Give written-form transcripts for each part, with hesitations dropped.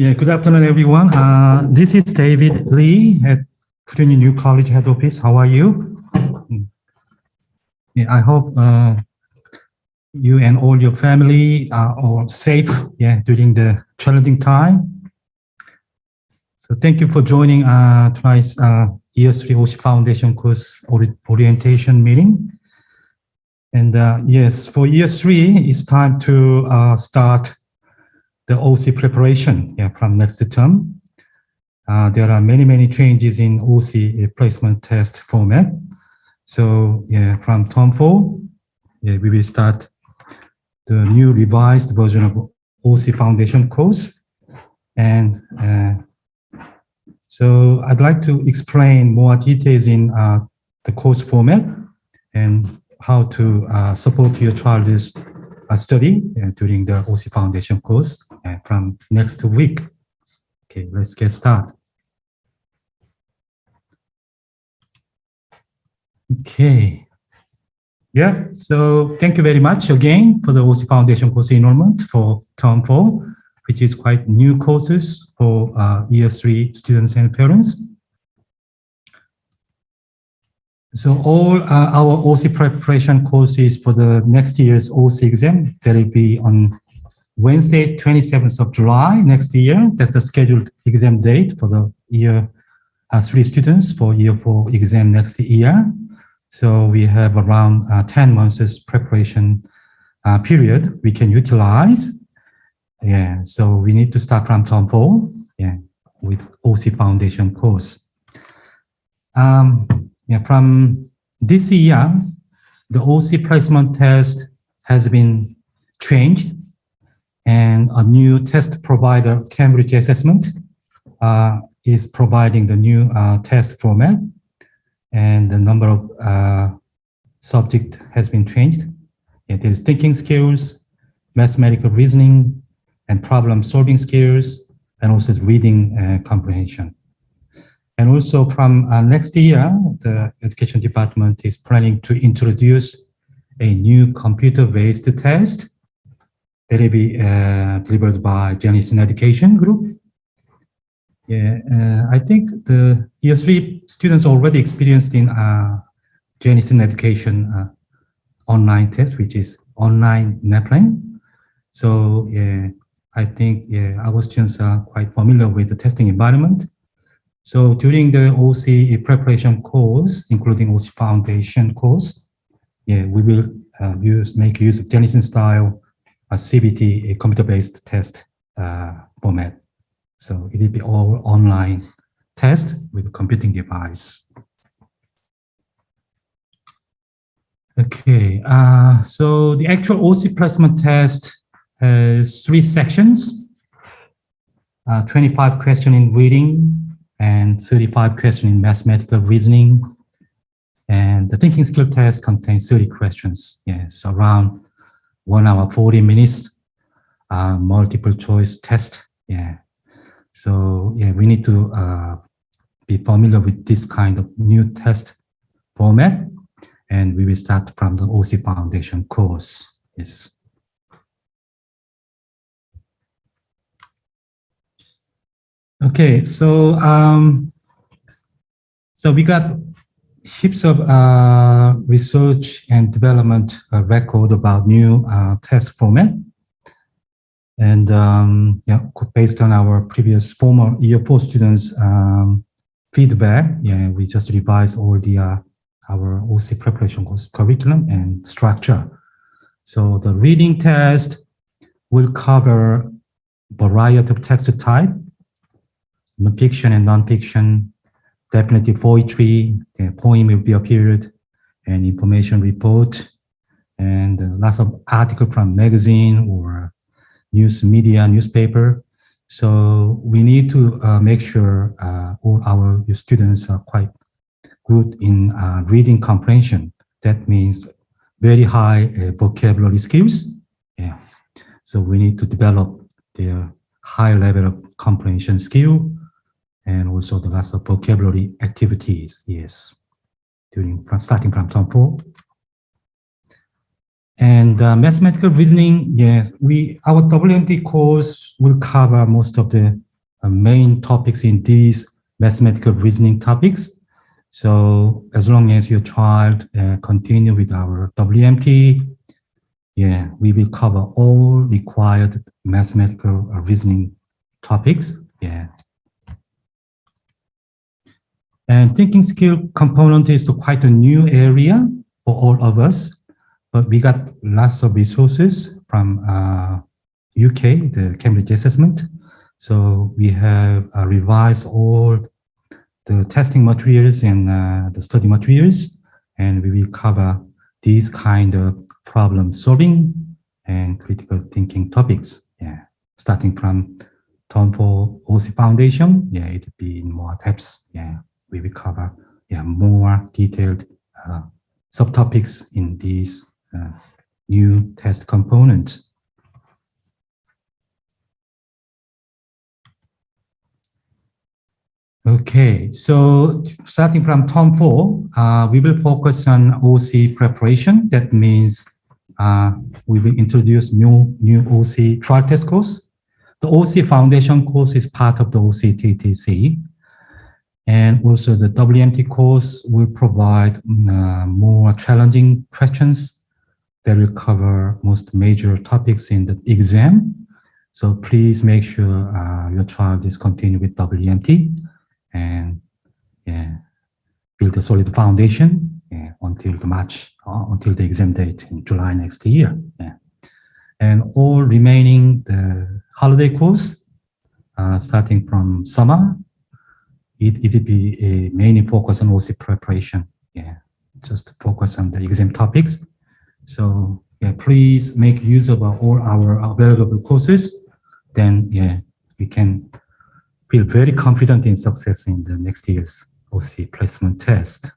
Yeah, good afternoon, everyone. This is David Lee at Pre-Uni New College Head Office. How are you? Yeah, I hope you and all your family are all safe, during the challenging time. So thank you for joining tonight's Year 3 OC Foundation course orientation meeting. And yes, for Year 3, it's time to start the OC preparation from next term. There are many changes in OC placement test format. So from term 4, we will start the new revised version of OC Foundation course. And so I'd like to explain more details in the course format and how to support your child's study during the OC Foundation course from next week. Okay, let's get started. Okay. Yeah, so thank you very much again for the OC Foundation course enrollment for term 4, which is quite new courses for Year 3 students and parents. So all our OC preparation courses for the next year's OC exam, that will be on Wednesday, 27th of July next year. That's the scheduled exam date for the Year 3 students for Year 4 exam next year. So we have around 10 months preparation period we can utilize. Yeah, so we need to start from term 4 with OC Foundation course. From this year, the OC placement test has been changed, and a new test provider, Cambridge Assessment, is providing the new test format, and the number of subject has been changed. There is thinking skills, mathematical reasoning, and problem solving skills, and also reading comprehension. And also from next year, the Education Department is planning to introduce a new computer-based test that will be delivered by Jenison Education Group. I think the Year 3 students already experienced in Jenison Education online test, which is online NAPLAN. So I think our students are quite familiar with the testing environment. So during the OC preparation course, including OC Foundation course, we will make use of Jenison style CBT, a computer-based test format. So it will be all online test with a computing device. Okay, so the actual OC placement test has 3 sections, 25 questions in reading, and 35 questions in mathematical reasoning. And the thinking skill test contains 30 questions. So around 1 hour, 40 minutes, multiple choice test. So we need to be familiar with this kind of new test format. And we will start from the OC Foundation course. Yes. Okay, so so we got heaps of research and development record about new test format, and based on our previous former Year 4 students' feedback, we just revised all the our OC preparation course curriculum and structure. So the reading test will cover variety of text type, fiction and non-fiction, definitely poetry, the poem will be appeared, and information report, and lots of articles from magazine or news media, newspaper. So we need to make sure all our students are quite good in reading comprehension. That means very high vocabulary skills. So we need to develop their high level of comprehension skill, and also the lots of vocabulary activities, starting from term 4. And mathematical reasoning, our WMD course will cover most of the main topics in these mathematical reasoning topics. So as long as your child continue with our WMT, yeah, we will cover all required mathematical reasoning topics. Yeah. And thinking skill component is quite a new area for all of us, but we got lots of resources from UK, the Cambridge Assessment. So we have revised all the testing materials and the study materials, and we will cover these kind of problem solving and critical thinking topics. Yeah, starting from term for OC Foundation. Yeah, it'll be in more depths. Yeah, we will cover more detailed subtopics in these new test components. Okay, so starting from term 4, we will focus on OC preparation. That means we will introduce new OC trial test course. The OC foundation course is part of the OC TTC. And also the WMT course will provide more challenging questions that will cover most major topics in the exam. So please make sure your child is continuing with WMT and build a solid foundation until the March, until the exam date in July next year. And all remaining the holiday course, starting from summer, it will be mainly focus on OC preparation. Just focus on the exam topics. So please make use of all our available courses. Then we can feel very confident in success in the next year's OC placement test.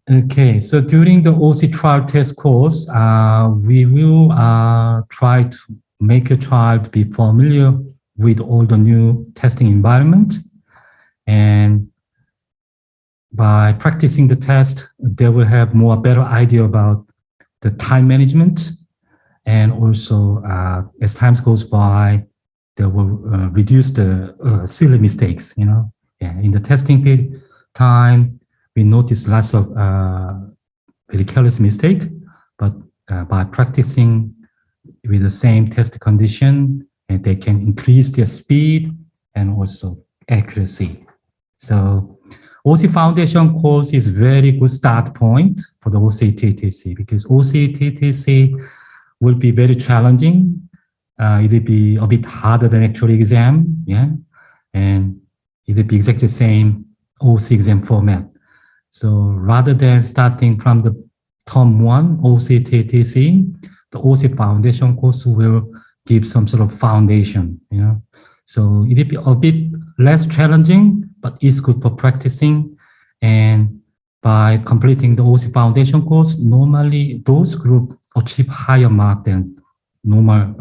Okay, so during the OC trial test course, we will try to make a child be familiar with all the new testing environment. And by practicing the test, they will have better idea about the time management. And also, as time goes by, they will reduce the silly mistakes, in the testing period time, we notice lots of very careless mistake, but by practicing with the same test condition, and they can increase their speed and also accuracy. So OC Foundation course is very good start point for the OC-TTC because OC-TTC will be very challenging. It will be a bit harder than actual exam, and it will be exactly the same OC exam format. So rather than starting from the term 1 OC-TTC, the OC Foundation course will give some sort of foundation, So it will be a bit less challenging, but it's good for practicing. And by completing the OC Foundation course, normally those groups achieve higher mark than normal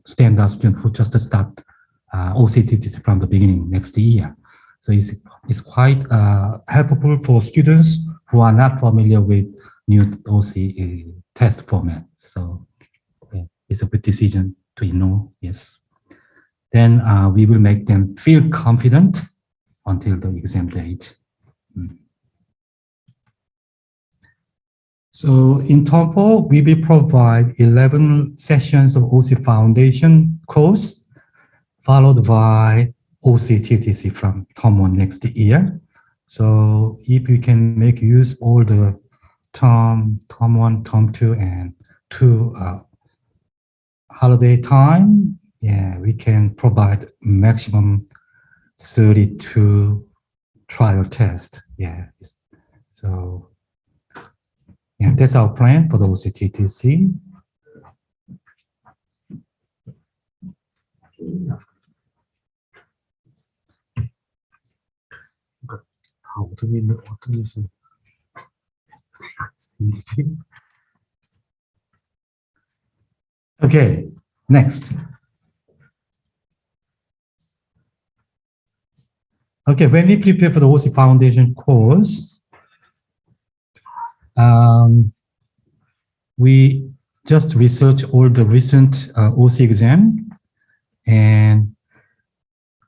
standard student who just start OC-TTC from the beginning next year. So it's quite helpful for students who are not familiar with new OC test format. So it's a good decision to know, yes. Then we will make them feel confident until the exam date. So in total, we will provide 11 sessions of OC Foundation course, followed by OC-TTC from term 1 next year. So if we can make use all the term 1, term 2, and 2 holiday time, we can provide maximum 32 trial tests. So that's our plan for the OC-TTC. Okay, next. Okay, when we prepare for the OC Foundation course, we just research all the recent OC exam, and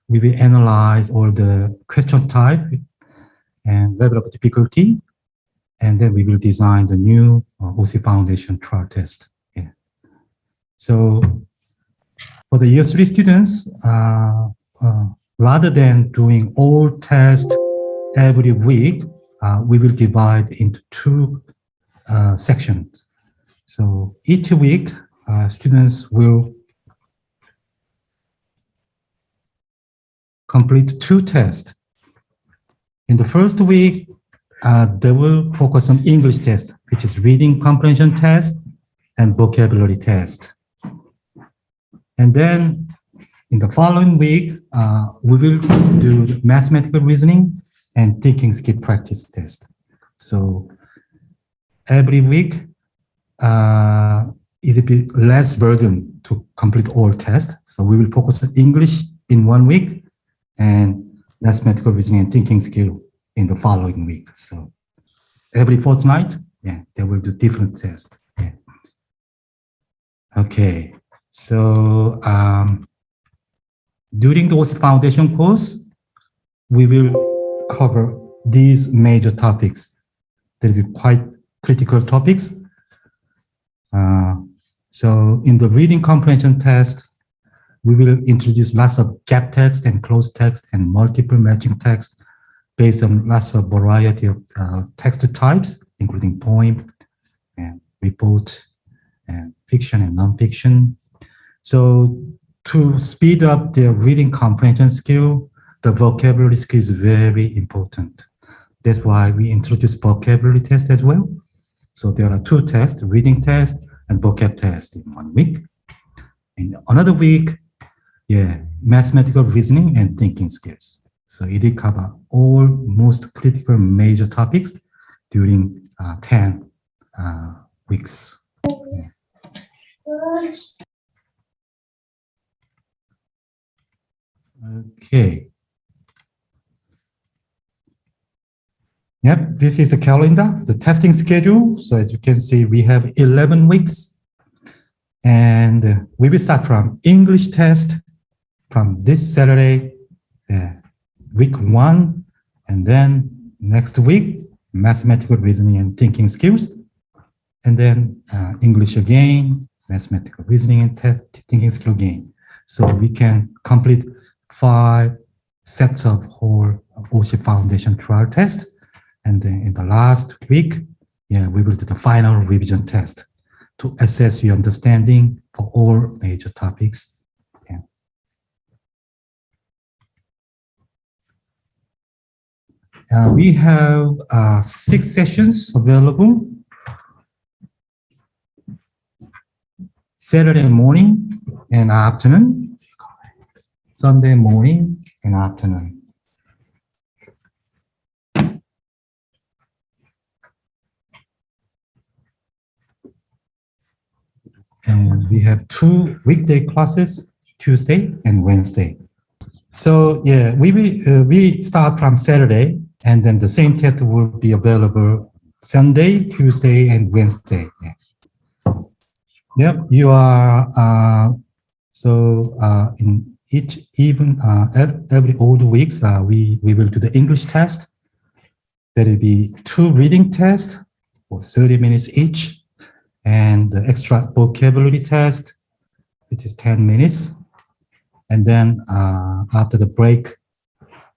we will analyze all the question type and level of difficulty, and then we will design the new OC Foundation trial test. Yeah. So for the year 3 students, rather than doing all tests every week, we will divide into 2 sections. So each week, students will complete 2 tests. In the first week, they will focus on English test, which is reading comprehension test and vocabulary test. And then in the following week, we will do mathematical reasoning and thinking skill practice test. So every week, it will be less burden to complete all tests. So we will focus on English in 1 week and mathematical reasoning and thinking skill in the following week. So every fortnight, yeah, they will do different tests. Yeah. Okay, so during the OC Foundation course, we will cover these major topics. They'll be quite critical topics. So in the reading comprehension test, we will introduce lots of gap text and closed text and multiple matching text based on lots of variety of text types, including poem and report and fiction and nonfiction. So to speed up their reading comprehension skill, the vocabulary skill is very important. That's why we introduce vocabulary test as well. So there are 2 tests, reading test and vocab test in 1 week. In another week, yeah, mathematical reasoning and thinking skills. So it will cover all most critical major topics during 10 weeks. Yeah. Okay. Yep, this is the calendar, the testing schedule. So as you can see, we have 11 weeks. And we will start from English test from this Saturday, week 1. And then next week, mathematical reasoning and thinking skills. And then English again, mathematical reasoning and thinking skill again. So we can complete 5 sets of whole OC Foundation trial test. And then in the last week, yeah, we will do the final revision test to assess your understanding for all major topics. Yeah. We have 6 sessions available. Saturday morning and afternoon, Sunday morning and afternoon. And we have 2 weekday classes, Tuesday and Wednesday. So yeah, we start from Saturday, and then the same test will be available Sunday, Tuesday, and Wednesday. Yeah. Yep, you are in each even every odd weeks we will do the English test. There will be 2 reading tests for 30 minutes each, and the extra vocabulary test, which is 10 minutes. And then after the break,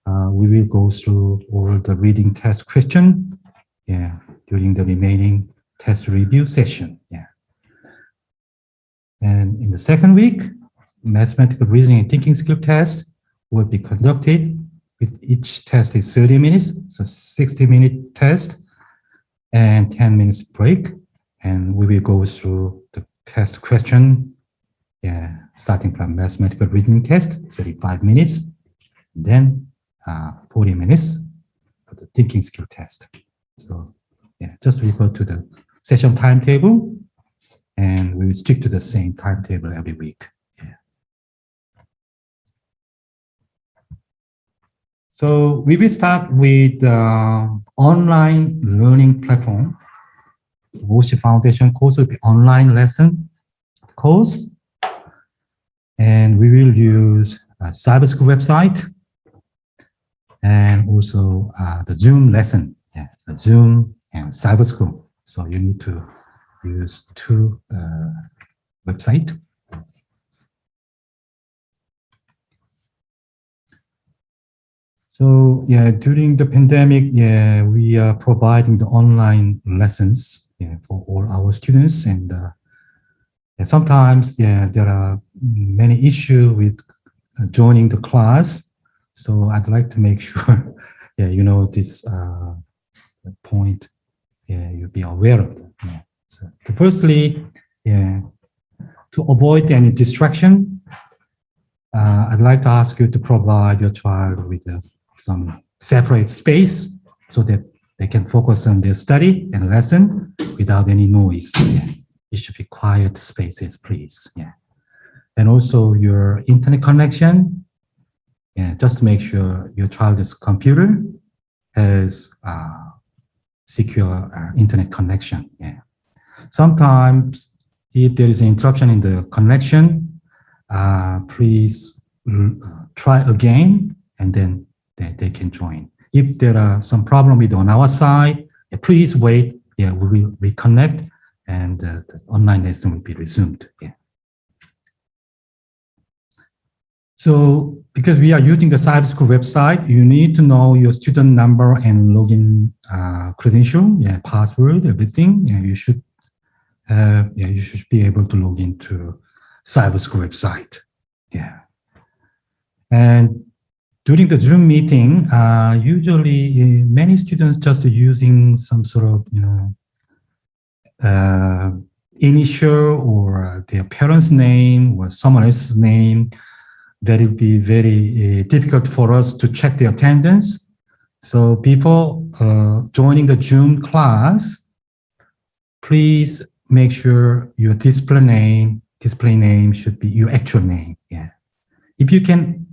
we will go through all the reading test question, yeah, during the remaining test review session. Yeah. And in the second week, mathematical reasoning and thinking skill test will be conducted. With each test is 30 minutes, so 60-minute test and 10 minutes break. And we will go through the test question, yeah, starting from mathematical reasoning test, 35 minutes, then 40 minutes for the thinking skill test. So yeah, just refer to the session timetable, and we will stick to the same timetable every week. Yeah. So we will start with online learning platform. So OC Foundation course will be online lesson course. And we will use a cyber school website and also the Zoom lesson. Yeah, the Zoom and cyber school. So you need to use two websites. So yeah, during the pandemic, yeah, we are providing the online lessons, yeah, for all our students, and yeah, sometimes, yeah, there are many issues with joining the class. So I'd like to make sure, yeah, you know this point, yeah, you'll be aware of that. Yeah. So firstly, yeah, to avoid any distraction, I'd like to ask you to provide your child with some separate space so that they can focus on their study and lesson without any noise. Yeah. It should be quiet spaces, please. Yeah. And also your internet connection. Yeah, just to make sure your child's computer has secure internet connection. Yeah. Sometimes if there is an interruption in the connection, please try again, and then they can join. If there are some problem with on our side, please wait. Yeah, we will reconnect, and the online lesson will be resumed. Yeah. So because we are using the cyber school website, you need to know your student number and login credential, yeah, password, everything. Yeah, you should be able to log into cyber school website. Yeah. And during the Zoom meeting, usually many students just using some sort of, initial or their parents' name or someone else's name. That would be very difficult for us to check the attendance. So people joining the Zoom class, please make sure your display name should be your actual name. Yeah. If you can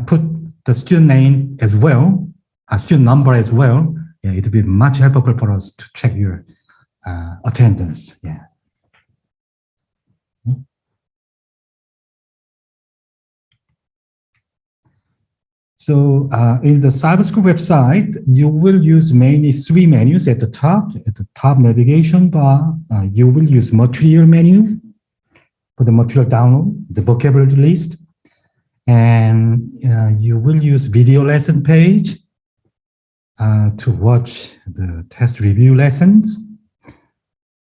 put the student name as well, a student number as well, yeah, it will be much helpful for us to check your attendance. Yeah. So in the cyber school website, you will use mainly three menus at the top. At the top navigation bar, you will use material menu for the material download, the vocabulary list, and you will use video lesson page to watch the test review lessons.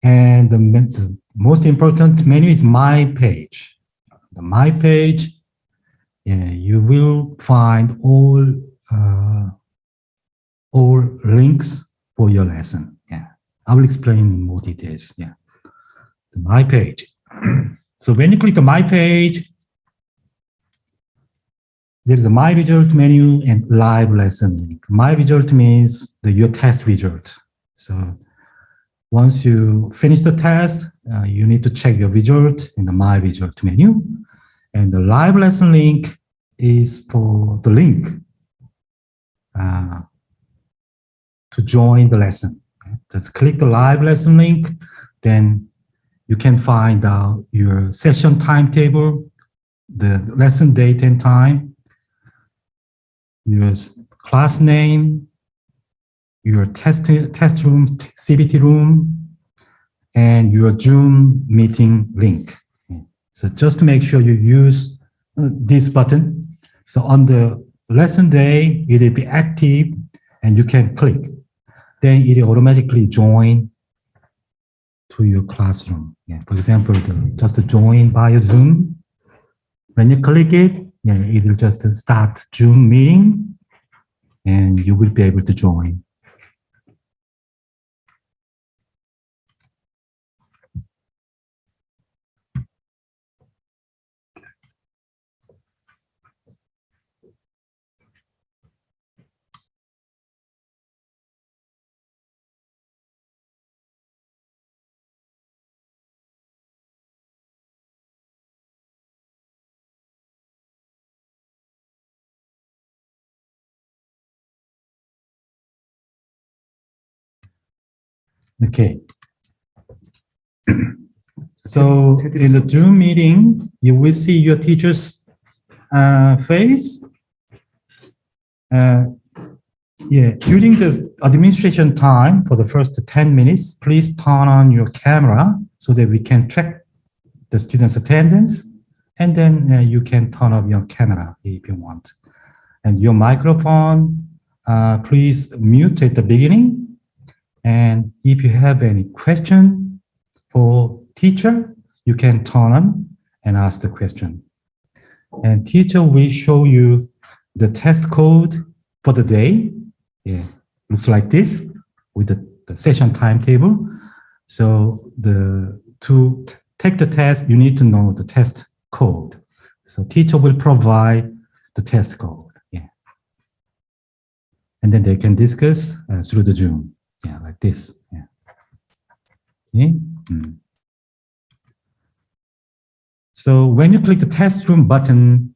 And the most important menu is My Page. The My Page, you will find all links for your lesson. Yeah, I will explain in more details. Yeah, the My Page. So when you click the My Page, there is a My Result menu and Live Lesson link. My Result means your test result. So once you finish the test, you need to check your result in the My Result menu. And the Live Lesson link is for the link to join the lesson. Just click the Live Lesson link, then you can find out your session timetable, the lesson date and time, your class name, your test room, CBT room, and your Zoom meeting link. So just to make sure you use this button. So on the lesson day, it will be active and you can click. Then it will automatically join to your classroom. Yeah. For example, just to join via Zoom. When you click it, yeah, it will just start Zoom meeting and you will be able to join. Okay. So in the Zoom meeting, you will see your teacher's face. Yeah, during the administration time for the first 10 minutes, please turn on your camera so that we can track the students' attendance. And then you can turn off your camera if you want. And your microphone, please mute at the beginning. And if you have any question for teacher, you can turn on and ask the question. And teacher will show you the test code for the day. Yeah, looks like this with the session timetable. So to take the test, you need to know the test code. So teacher will provide the test code. Yeah, and then they can discuss through the Zoom. Yeah, like this. Yeah. Okay. So when you click the test room button,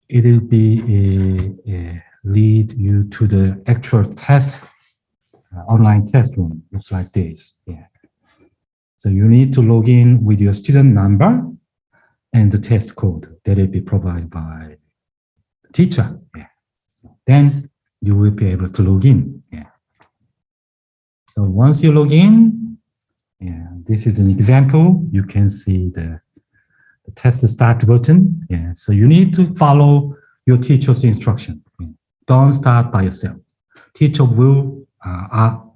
it will be lead you to the actual test, online test room. Looks like this. Yeah. So you need to log in with your student number and the test code that will be provided by the teacher. Yeah. So then you will be able to log in. Yeah. So once you log in, yeah, this is an example. You can see the test start button. Yeah. So you need to follow your teacher's instruction. Yeah. Don't start by yourself. Teacher will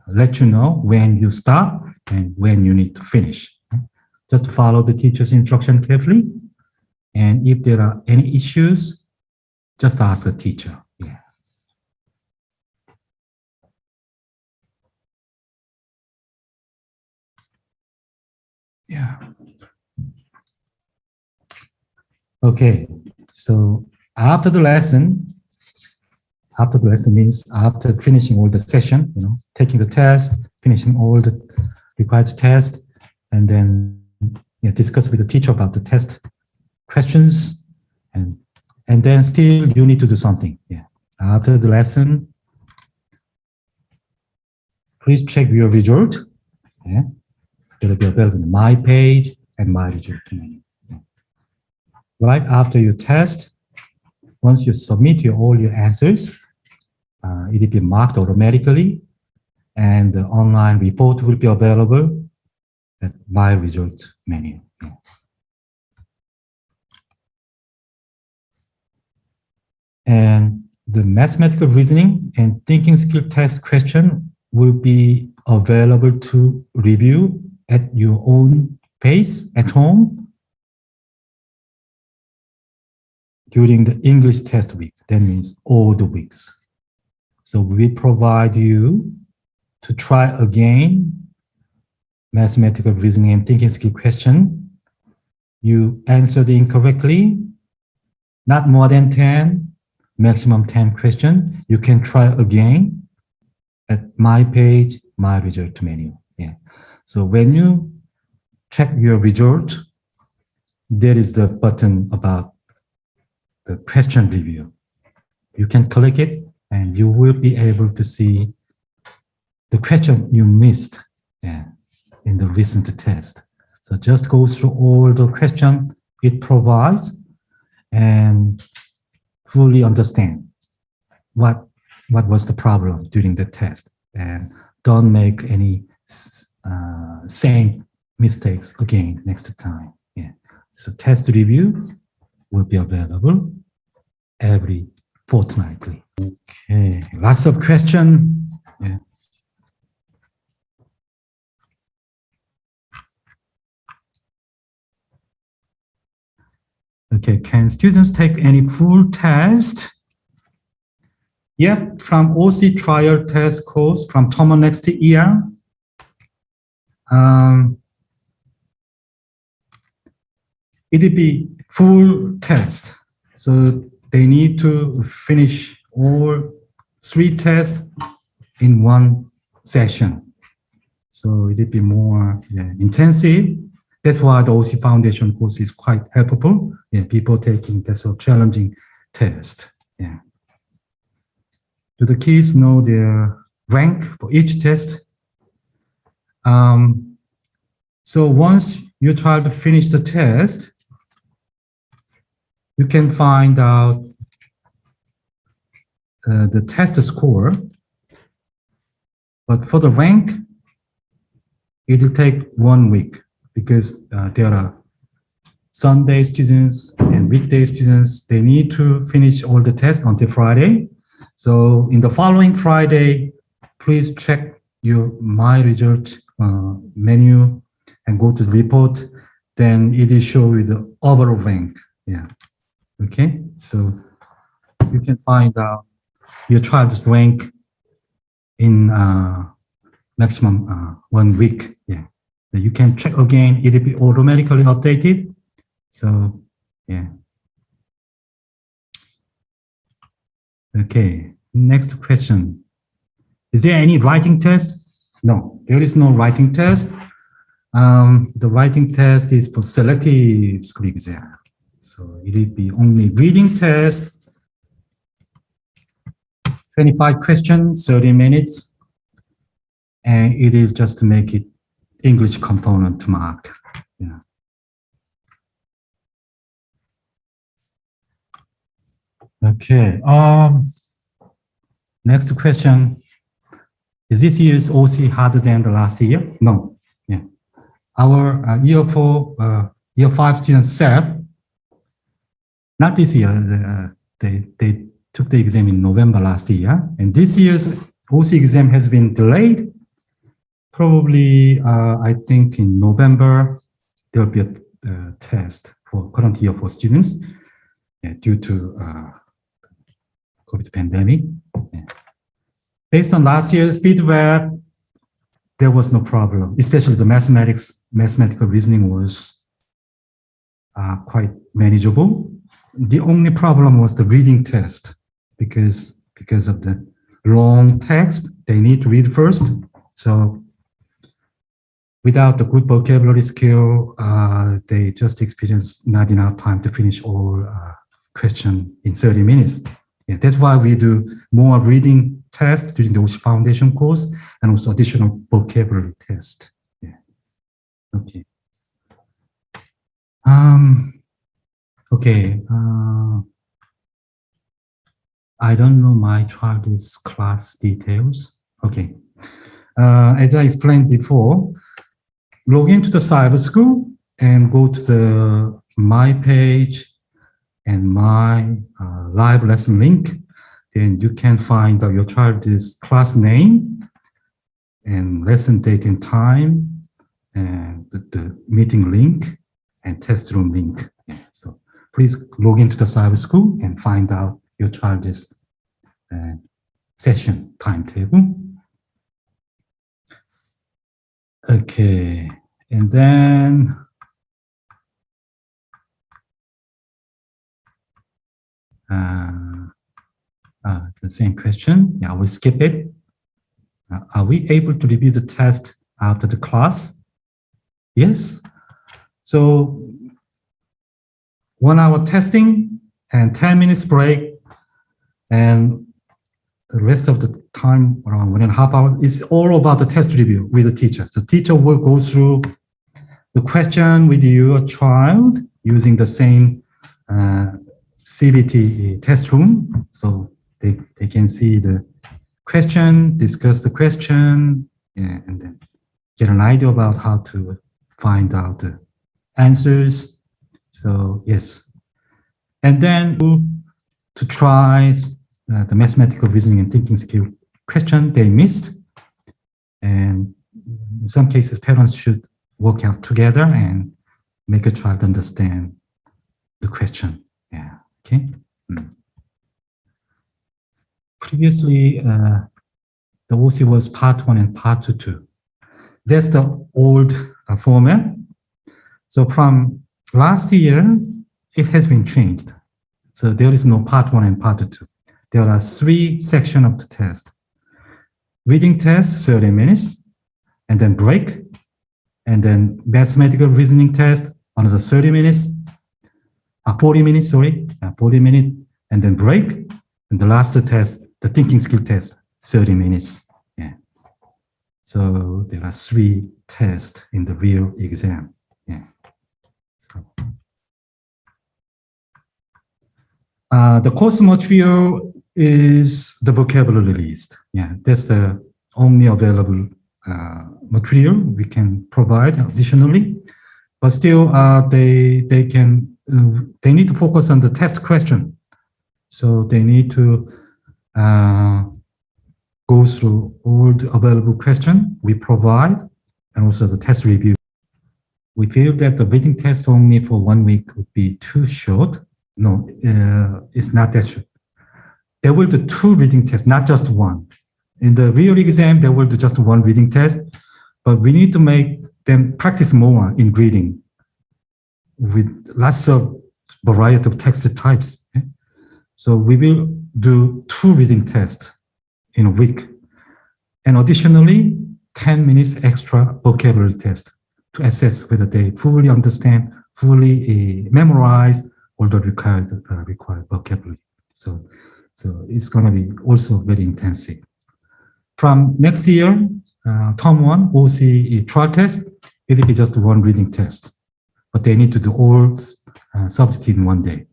let you know when you start and when you need to finish. Just follow the teacher's instruction carefully. And if there are any issues, just ask the teacher. Yeah. Yeah. Okay. So after the lesson means after finishing all the session, taking the test, finishing all the required test, and then discuss with the teacher about the test questions, and then still you need to do something. Yeah. After the lesson, please check your result. Yeah. It will be available in my page and my result menu. Yeah. Right after your test, once you submit all your answers, it will be marked automatically, and the online report will be available at my result menu. Yeah. And the mathematical reasoning and thinking skill test question will be available to review at your own pace at home during the English test week. That means all the weeks. So we provide you to try again mathematical reasoning and thinking skill question. You answered incorrectly, not more than 10, maximum 10 questions. You can try again at my page, my result menu. Yeah. So when you check your result, there is the button about the question review. You can click it and you will be able to see the question you missed in the recent test. So just go through all the questions it provides and fully understand what was the problem during the test, and don't make any same mistakes again next time. Yeah. So test review will be available every fortnightly. Okay, lots of questions. Yeah. Okay, can students take any full test? Yep, from OC trial test course from summer next year. It will be full test. So they need to finish all 3 tests in one session. So it will be more intensive. That's why the OC Foundation course is quite helpful. Yeah, people taking that sort of challenging test. Yeah. Do the kids know their rank for each test? So once you try to finish the test, you can find out the test score. But for the rank, it will take 1 week because there are Sunday students and weekday students. They need to finish all the tests until Friday. So in the following Friday, please check your My Result menu and go to the report. Then it will show you the overall rank. Yeah. Okay. So you can find out your child's rank in maximum 1 week. Yeah. You can check again. It will be automatically updated. So yeah. Okay. Next question. Is there any writing test? No, there is no writing test. The writing test is for selective school exam. So it will be only reading test, 25 questions, 30 minutes, and it will just make it English component mark. Yeah. Okay. Next question. Is this year's OC harder than the last year? No. Yeah. Our year 5 students said, not this year, they took the exam in November last year, and this year's OC exam has been delayed. Probably, I think in November, there will be a test for current year 4 students due to COVID pandemic. Yeah. Based on last year's feedback, there was no problem, especially the mathematical reasoning was quite manageable. The only problem was the reading test because of the long text, they need to read first. So without the good vocabulary skill, they just experienced not enough time to finish all questions in 30 minutes. Yeah, that's why we do more reading tests during the OC Foundation course and also additional vocabulary test. Yeah. Okay. Okay. I don't know my child's class details. Okay. As I explained before, log into the cyber school and go to the My page and My live lesson link. Then you can find out your child's class name and lesson date and time and the meeting link and test room link. Yeah, so please log into the cyber school and find out your child's session timetable. Okay, and then the same question. Yeah, we'll skip it. Are we able to review the test after the class? Yes. So 1 hour testing and 10 minutes break, and the rest of the time, around 1.5 hours, is all about the test review with the teacher. The teacher will go through the question with your child using the same CBT test room. So they can see the question, discuss the question, yeah, and then get an idea about how to find out the answers. So yes. And then to try the mathematical reasoning and thinking skill question they missed. And in some cases, parents should work out together and make a child understand the question. Yeah, okay. Previously, the OC was part 1 and part 2. That's the old format. So from last year, it has been changed. So there is no part 1 and part 2. There are 3 sections of the test. Reading test, 30 minutes, and then break. And then mathematical reasoning test, another 30 minutes. 40 minutes, sorry. 40 minutes, and then break. And the last test, the thinking skill test, 30 minutes. Yeah. So there are 3 tests in the real exam. Yeah. So, the course material is the vocabulary list. Yeah, that's the only available material we can provide additionally. But still, they need to focus on the test question. So they need to go through all the available questions we provide and also the test review. We feel that the reading test only for 1 week would be too short. No, it's not that short. There will do 2 reading tests, not just 1. In the real exam, they will do just 1 reading test, but we need to make them practice more in reading with lots of variety of text types. Okay? So we will do 2 reading tests in a week. And additionally, 10 minutes extra vocabulary test to assess whether they fully understand, fully memorize all the required vocabulary. So it's going to be also very intensive. From next year, term 1, OC trial test, it will be just 1 reading test. But they need to do all subjects in 1 day.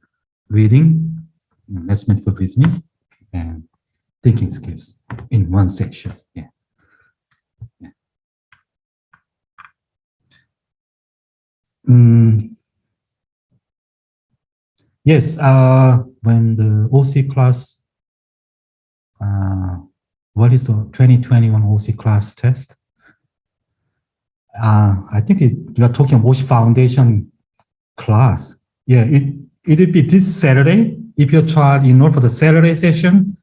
Reading, mathematical reasoning, and thinking skills in 1 section. Yeah. Yeah. Yes, when the OC class, what is the 2021 OC class test? I think you are talking about OC Foundation class. Yeah, it will be this Saturday. If your child enroll for the Saturday session,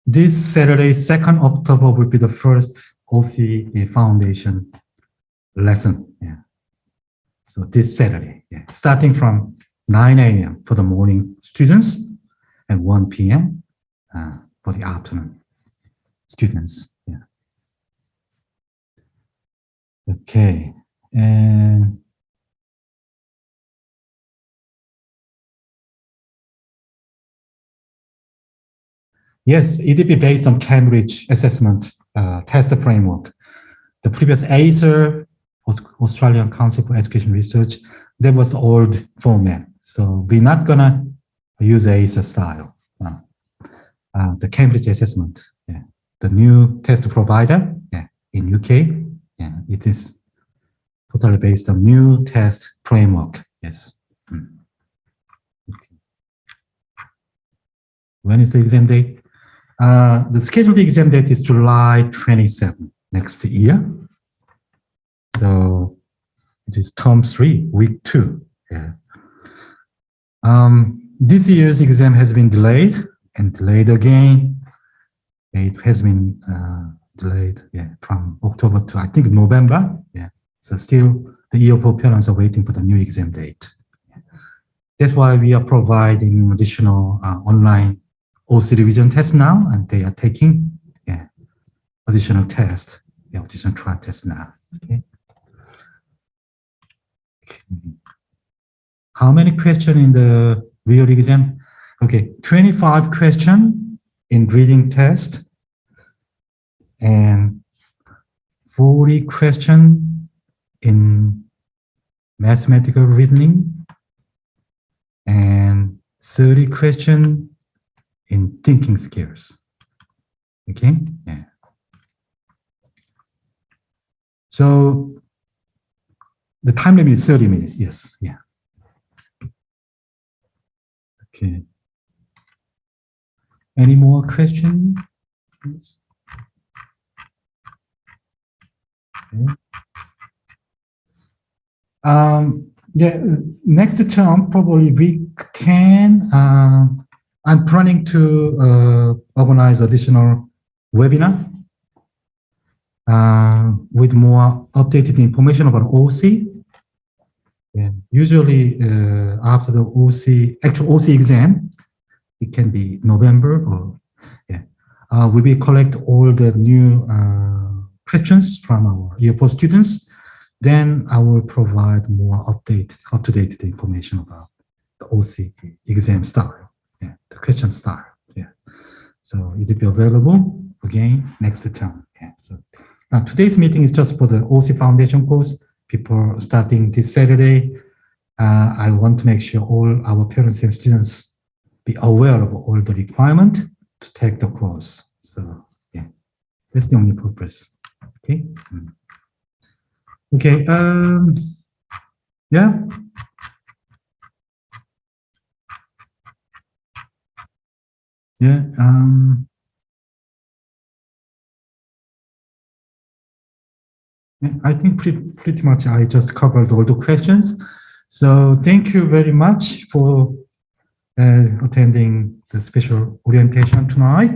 this Saturday, 2nd October, will be the first OC Foundation lesson. Yeah. So this Saturday, yeah, starting from 9 a.m. for the morning students and 1 p.m. For the afternoon students. Yeah. Okay, and yes, it will be based on Cambridge assessment test framework. The previous ACER, Australian Council for Education Research, that was the old format. So we're not gonna use ACER style. The Cambridge assessment, yeah, the new test provider, yeah, in UK, yeah, it is totally based on new test framework. Yes. Okay. When is the exam date? The scheduled exam date is July 27 next year. So it is term 3, week 2. Yeah. This year's exam has been delayed and delayed again. It has been delayed, yeah, from October to I think November. Yeah. So still the EO4 parents are waiting for the new exam date. Yeah. That's why we are providing additional online OC revision tests now, and they are taking, yeah, additional tests, yeah, additional trial tests now. Okay. How many questions in the real exam? Okay, 25 questions in reading test and 40 questions in mathematical reasoning and 30 questions in thinking skills. Okay, yeah. So the time limit is 30 minutes, yes, yeah. Okay. Any more questions? Yes. Okay. Yeah, next term, probably week 10, I'm planning to organize additional webinar with more updated information about OC. Yeah, usually after the actual OC exam, it can be November or, yeah. We will collect all the new questions from our year-4 students. Then I will provide more up-to-date information about the OC exam style, yeah, the question style. Yeah. So it will be available again next term. Yeah. So Today's meeting is just for the OC Foundation course. People starting this Saturday. I want to make sure all our parents and students be aware of all the requirement to take the course. So yeah, that's the only purpose. Okay. Okay. Yeah. Yeah. I think pretty much I just covered all the questions. So thank you very much for attending the special orientation tonight.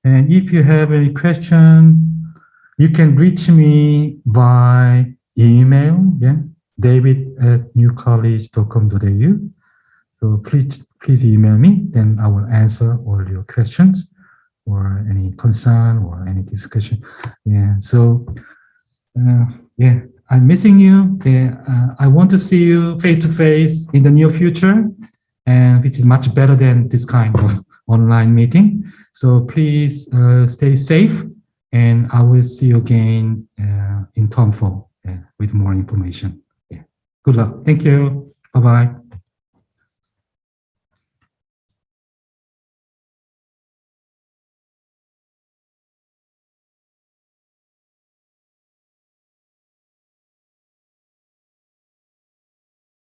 And if you have any question, you can reach me by email, yeah, david@newcollege.com.au. So please email me, then I will answer all your questions or any concern or any discussion. Yeah, so yeah, I'm missing you. I want to see you face to face in the near future, and which is much better than this kind of online meeting. So please stay safe, and I will see you again in term 4 with more information. Yeah. Good luck. Thank you. Bye bye.